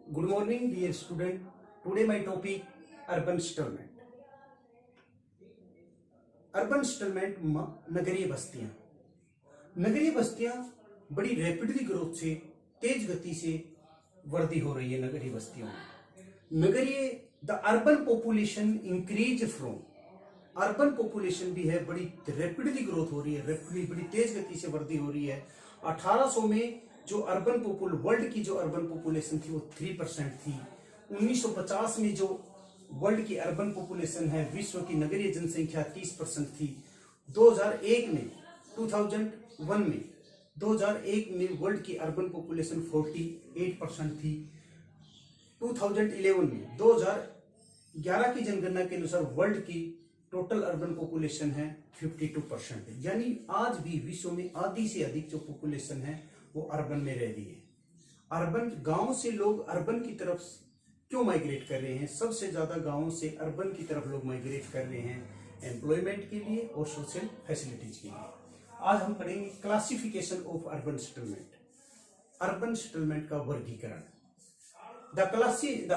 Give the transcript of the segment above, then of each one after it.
Good morning, dear student. Today my topic urban settlement. Urban settlement नगरीय बस्तियां। नगरीय बस्तियां बड़ी रैपिडली ग्रोथ से तेज गति से वृद्धि हो रही है। नगरीय बस्तियों में नगरीय the urban population increase from, urban population भी है बड़ी रैपिडली ग्रोथ हो रही है, रैपिडली बड़ी तेज गति से वृद्धि हो रही है। 1800 में जो अर्बन वर्ल्ड की जो अर्बन पॉपुलेशन थी वो 3% थी। 1950 में जो वर्ल्ड की अर्बन पॉपुलेशन है, विश्व की नगरीय जनसंख्या 30% थी। 2001 में 2001 में वर्ल्ड की अर्बन पॉपुलेशन 48% थी। 2011 की जनगणना के अनुसार वर्ल्ड की टोटल अर्बन पॉपुलेशन है 52%। यानी आज भी विश्व में आधी से अधिक जो पॉपुलेशन है वो अर्बन में रह रही है। अर्बन गांव से लोग अर्बन की तरफ क्यों माइग्रेट कर रहे हैं? सबसे ज्यादा गांवों से अर्बन की तरफ लोग माइग्रेट कर रहे हैं एम्प्लॉयमेंट के लिए और सोशल फैसिलिटीज के लिए। आज हम पढ़ेंगे classification of urban settlement, urban settlement का वर्गीकरण। The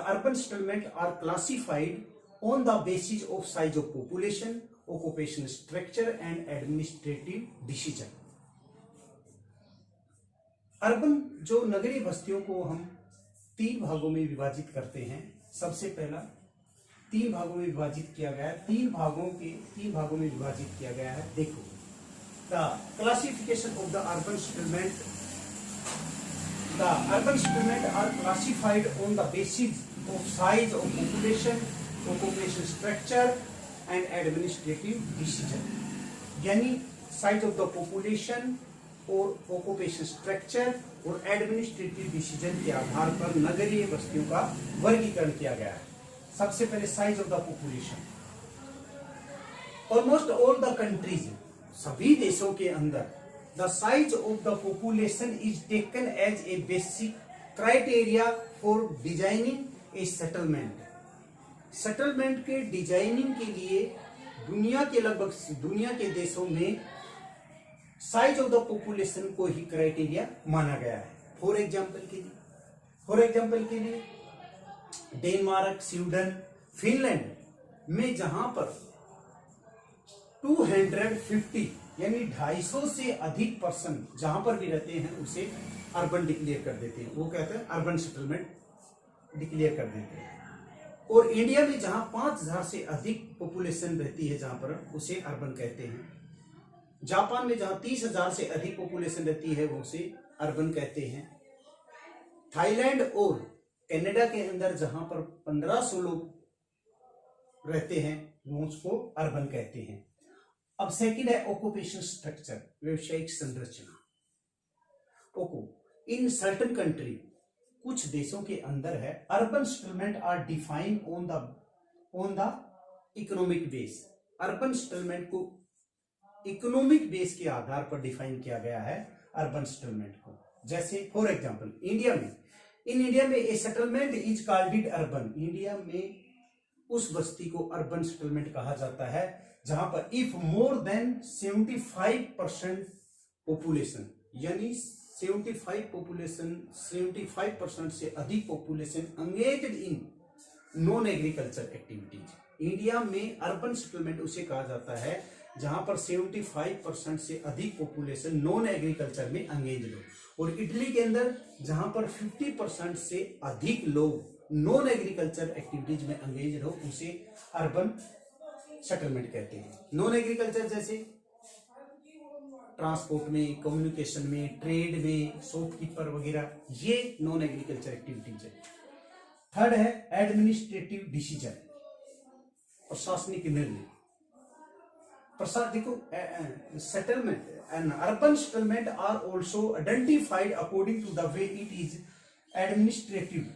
urban settlement are classified on the basis of size of population, occupation structure and administrative decision. Urban जो नगरीय बस्तियों को हम 3 भागों में विभाजित करते हैं। सबसे पहला 3 भागों में विभाजित किया गया है। 3 भागों में विभाजित किया गया है। देखो, the classification of the urban settlement, the urban settlement are classified on the basis of size of population, occupation structure and administrative decision. यानी size of the population और occupation structure और administrative decision के आधार पर नगरीय बस्तियों का वर्गीकरण किया गया है। सबसे पहले size of the population. Almost all the countries, सभी देशों के अंदर the size of the population is taken as a basic criteria for designing a settlement. Settlement के डिजाइनिंग के लिए दुनिया के देशों में साइज ऑफ द पॉपुलेशन को ही क्राइटेरिया माना गया है। फॉर एग्जाम्पल के लिए डेनमार्क, स्वीडन, फिनलैंड में जहां पर 250 यानी 250 से अधिक पर्सन जहां पर भी रहते हैं उसे अर्बन डिक्लेयर कर देते हैं। वो कहते हैं अर्बन सेटलमेंट डिक्लेयर कर देते हैं। और इंडिया में जहां 5000 से अधिक पॉपुलेशन रहती है जहां पर उसे अर्बन कहते हैं। जापान में जहां 30,000 से अधिक पॉपुलेशन रहती है वो उसे अर्बन कहते हैं। थाईलैंड और कनाडा के अंदर जहां पर 1500 लोग रहते हैं वो उसको अर्बन कहते हैं। अब सेकंड है ऑक्यूपेशन स्ट्रक्चर, व्यवसायिक संरचना। इन सर्टेन कंट्री, कुछ देशों के अंदर है, urban settlement are define on the economic base. Urban settlement को इकोनॉमिक बेस के आधार पर डिफाइन किया गया है अर्बन सेटलमेंट को। जैसे फॉर एग्जांपल इंडिया में a settlement is called it urban. India में उस बस्ती को अर्बन सेटलमेंट कहा जाता है जहां पर इफ मोर देन 75% पॉपुलेशन, यानी 75% से अधिक population engaged in non agriculture activities. India में अर्बन सेटलमेंट उसे कहा जाता है जहां पर 75% से अधिक पॉपुलेशन नॉन एग्रीकल्चर में एंगेज्ड हो। और इटली के अंदर जहां पर 50% से अधिक लोग नॉन एग्रीकल्चर एक्टिविटीज में एंगेज्ड हो उसे अर्बन सेटलमेंट कहते हैं। नॉन एग्रीकल्चर जैसे ट्रांसपोर्ट में, कम्युनिकेशन में, ट्रेड में, शॉपकीपर वगैरह, ये नॉन एग्रीकल्चर एक्टिविटीज है। थर्ड है एडमिनिस्ट्रेटिव डिसीजन, प्रशासनिक निर्णय। देखो, settlement and urban settlement are also identified according to the way it is administrative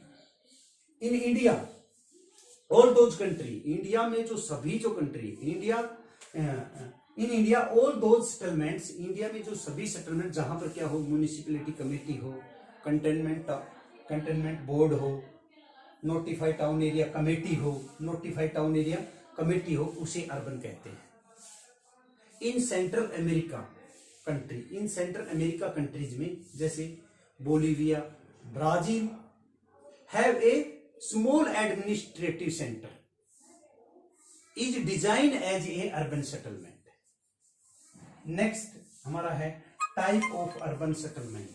in India. All those country, India में जो सभी जो country, in India all those settlements, India में जो सभी सेटलमेंट जहां पर क्या हो, म्यूनिसिपैलिटी कमेटी हो, कंटेनमेंट बोर्ड हो, नोटिफाइड टाउन एरिया कमेटी हो, उसे अर्बन कहते हैं। इन सेंट्रल अमेरिका कंट्रीज में जैसे Bolivia, Brazil, have a small administrative centre, is design as a urban settlement. Next हमारा है type of urban settlement.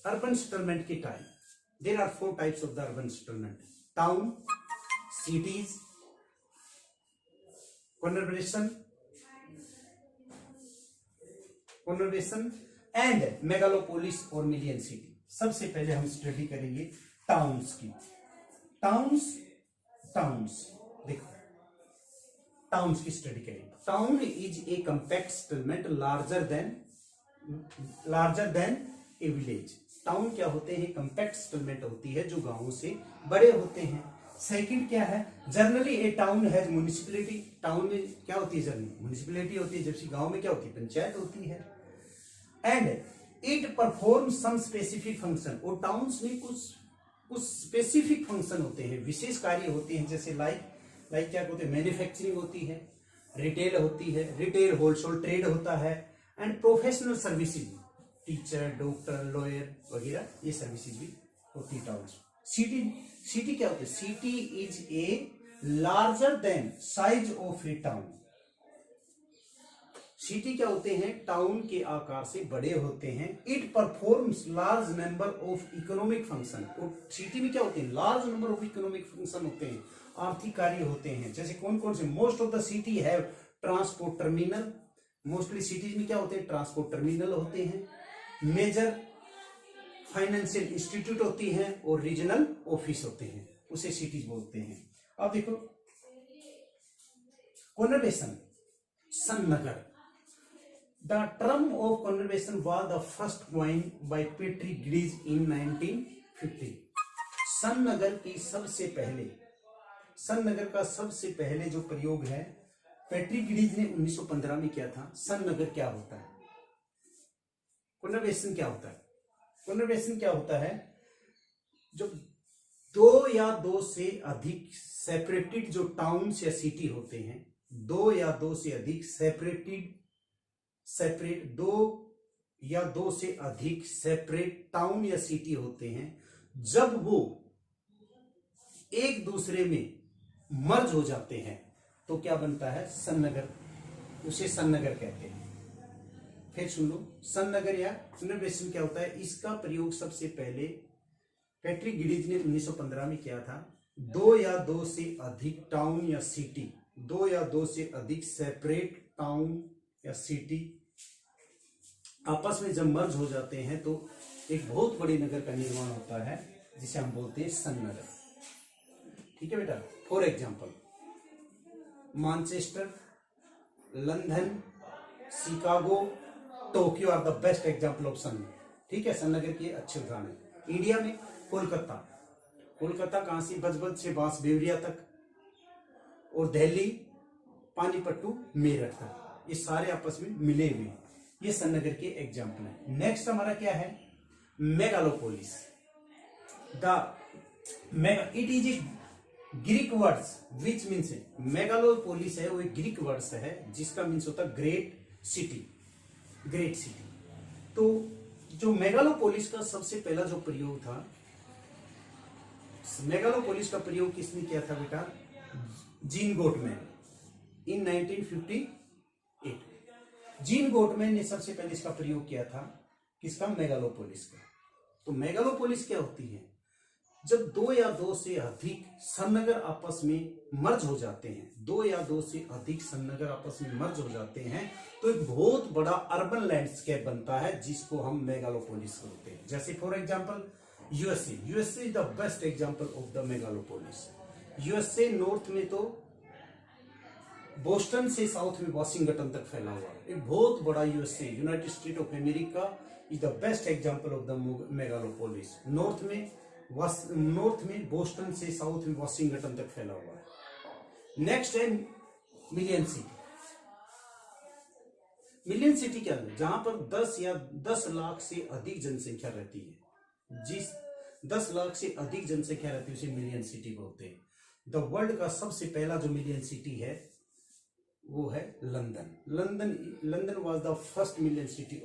Urban settlement की type, there are 4 types of the urban settlement: town, cities, conurbation and megalopolis और million city. सबसे पहले हम study करेंगे towns की। Towns देखो, टाउन्स की स्टडी करेंगे। Town is a compact settlement larger than A village. Town क्या होते हैं? कंपैक्ट सेटलमेंट होती है जो गांवों से बड़े होते हैं। सेकंड क्या है? Generally A town has municipality. Town में क्या होती है? जनरली म्युनिसिपैलिटी होती है, जबकि गांव में क्या होती है? पंचायत होती है। And it perform some specific function. और टाउन्स में कुछ स्पेसिफिक फंक्शन होते हैं, विशेष कार्य होते हैं, जैसे लाइक क्या होते हैं? मैन्युफैक्चरिंग होती है, रिटेल होती है, रिटेल होलसेल ट्रेड होता है, and professional services, teacher, doctor, lawyer वगैरह, ये सर्विसेज भी होती है टाउन। सिटी क्या होती है? City is a larger than size of A town. City क्या होते हैं? टाउन के आकार से बड़े होते हैं। It performs large number of economic function. और सिटी में क्या होते हैं? Large number of economic function होते हैं, आर्थिक कार्य होते हैं। जैसे कौन कौन से? Most of the city have transport terminal. Mostly cities में क्या होते हैं? ट्रांसपोर्ट टर्मिनल होते हैं। मेजर फाइनेंशियल इंस्टीट्यूट होती हैं और रीजनल ऑफिस होते हैं, उसे सिटीज बोलते हैं। अब देखो कॉन्वर्जेशन, सन्नगर। The term of conurbation was the first coined by Patrick ग्रीज इन 1950। सन्नगर का सबसे पहले जो प्रयोग है पेट्री ग्रीज ने 1915 में किया था। सन्नगर क्या होता है? कॉन्वर्जेशन क्या होता है? कॉन्वर्जेशन क्या होता है? जब 2 या 2 से अधिक सेपरेटेड जो टाउन्स या सिटी होते हैं, 2 या 2 से अधिक सेपरेट टाउन या सिटी होते हैं, जब वो एक दूसरे में मर्ज हो जाते हैं तो क्या बनता है? सन्नगर। उसे सन्नगर कहते हैं। फिर सुन लो, सन्नगर या कॉन्वर्जेशन क्या होता है? इसका प्रयोग सबसे पहले पेट्री ग्रीज ने 1915 में किया था। 2 या 2 से अधिक टाउन या सिटी, 2 या 2 से अधिक सेपरेट टाउन या सिटी आपस में जब मर्ज हो जाते हैं तो एक बहुत बड़े नगर का निर्माण होता है, जिसे हम बोलते हैं सन्नगर। ठीक है बेटा। For example, Manchester, London, Chicago, Tokyo are the best example of सन्नगर। ठीक है, सन्नगर के अच्छे उदाहरण। इंडिया में कोलकाता कहां से? बजबज से बांसबेरिया तक, और दिल्ली पानीपत टू मेरठ तक, ये सारे आपस में मिले हुए, ये सन्नगर के एग्जाम्पल है। नेक्स्ट हमारा क्या है? Megalopolis. It is a Greek words which means, megalopolis है वो एक ग्रीक वर्ड्स है जिसका मीन्स होता है ग्रेट सिटी। तो जो मेगालोपोलिस का सबसे पहला जो प्रयोग था, मेगालोपोलिस का प्रयोग किसने किया था बेटा? जीन गोटमैन इन 1958। जीन गोटमैन ने सबसे पहले इसका प्रयोग किया था। किसका? मेगालोपोलिस का। तो मेगालोपोलिस क्या होती है? जब 2 या 2 से अधिक सन्नगर आपस में मर्ज हो जाते हैं, 2 या 2 से अधिक सन्नगर आपस में मर्ज हो जाते हैं तो एक बहुत बड़ा अर्बन लैंडस्केप बनता है, जिसको हम मेगालोपोलिस बोलते हैं। जैसे for example USA is the best example of the megalopolis. USA north में तो बोस्टन से साउथ में वॉशिंगटन तक फैला हुआ है, एक बहुत बड़ा USA, United state of America is the best example of the megalopolis. North में बोस्टन से साउथ में वॉशिंगटन तक फैला हुआ है। नेक्स्ट है मिलियन सिटी। मिलियन सिटी क्या है? जहां पर 10 लाख से अधिक जनसंख्या रहती है। जिस 10 लाख से अधिक जनसंख्या रहती है उसे मिलियन सिटी बोलते हैं। द वर्ल्ड का सबसे पहला जो मिलियन सिटी है वो है London. London was the first million city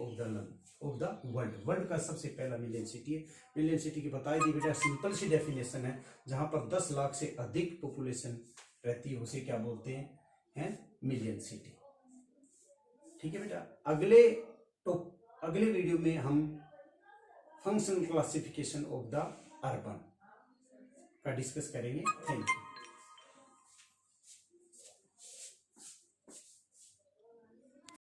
of the world. World का सबसे पहला मिलियन सिटी है। मिलियन सिटी की बताई दी बेटा, सिंपल सी डेफिनेशन है, जहां पर 10 लाख से अधिक पॉपुलेशन रहती है उसे क्या बोलते हैं मिलियन सिटी। ठीक है बेटा, अगले वीडियो में हम functional classification of the urban का डिस्कस करेंगे। Thank you.